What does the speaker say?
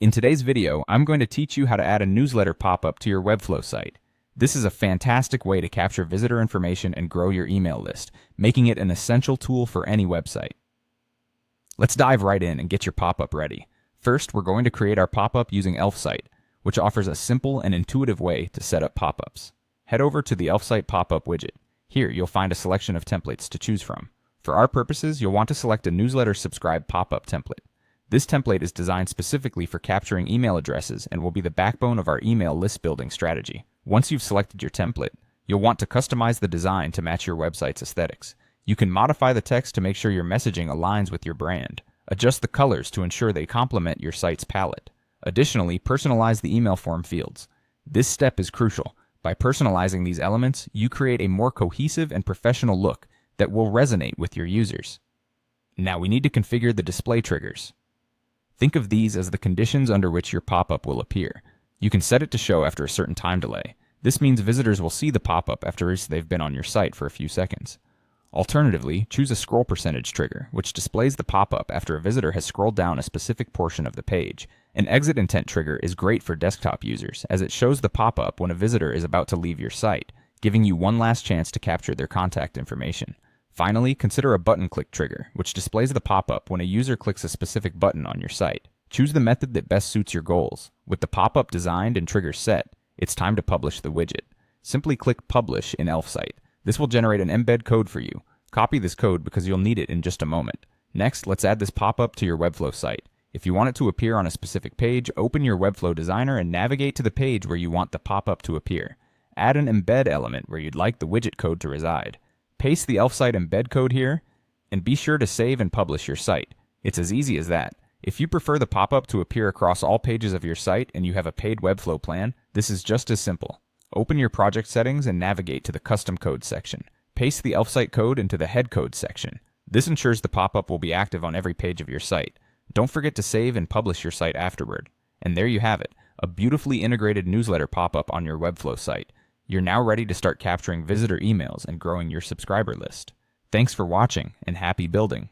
In today's video, I'm going to teach you how to add a newsletter pop-up to your Webflow site. This is a fantastic way to capture visitor information and grow your email list, making it an essential tool for any website. Let's dive right in and get your pop-up ready. First, we're going to create our pop-up using ElfSite, which offers a simple and intuitive way to set up pop-ups. Head over to the ElfSite pop-up widget. Here, you'll find a selection of templates to choose from. For our purposes, you'll want to select a newsletter subscribe pop-up template. This template is designed specifically for capturing email addresses and will be the backbone of our email list building strategy. Once you've selected your template, you'll want to customize the design to match your website's aesthetics. You can modify the text to make sure your messaging aligns with your brand. Adjust the colors to ensure they complement your site's palette. Additionally, personalize the email form fields. This step is crucial. By personalizing these elements, you create a more cohesive and professional look that will resonate with your users. Now we need to configure the display triggers. Think of these as the conditions under which your pop-up will appear. You can set it to show after a certain time delay. This means visitors will see the pop-up after they've been on your site for a few seconds. Alternatively, choose a scroll percentage trigger, which displays the pop-up after a visitor has scrolled down a specific portion of the page. An exit intent trigger is great for desktop users, as it shows the pop-up when a visitor is about to leave your site, giving you one last chance to capture their contact information. Finally, consider a button click trigger, which displays the pop-up when a user clicks a specific button on your site. Choose the method that best suits your goals. With the pop-up designed and triggers set, it's time to publish the widget. Simply click Publish in ElfSite. This will generate an embed code for you. Copy this code because you'll need it in just a moment. Next, let's add this pop-up to your Webflow site. If you want it to appear on a specific page, open your Webflow designer and navigate to the page where you want the pop-up to appear. Add an embed element where you'd like the widget code to reside. Paste the ElfSite embed code here, and be sure to save and publish your site. It's as easy as that. If you prefer the pop-up to appear across all pages of your site and you have a paid Webflow plan, this is just as simple. Open your project settings and navigate to the custom code section. Paste the ElfSite code into the head code section. This ensures the pop-up will be active on every page of your site. Don't forget to save and publish your site afterward. And there you have it, a beautifully integrated newsletter pop-up on your Webflow site. You're now ready to start capturing visitor emails and growing your subscriber list. Thanks for watching and happy building.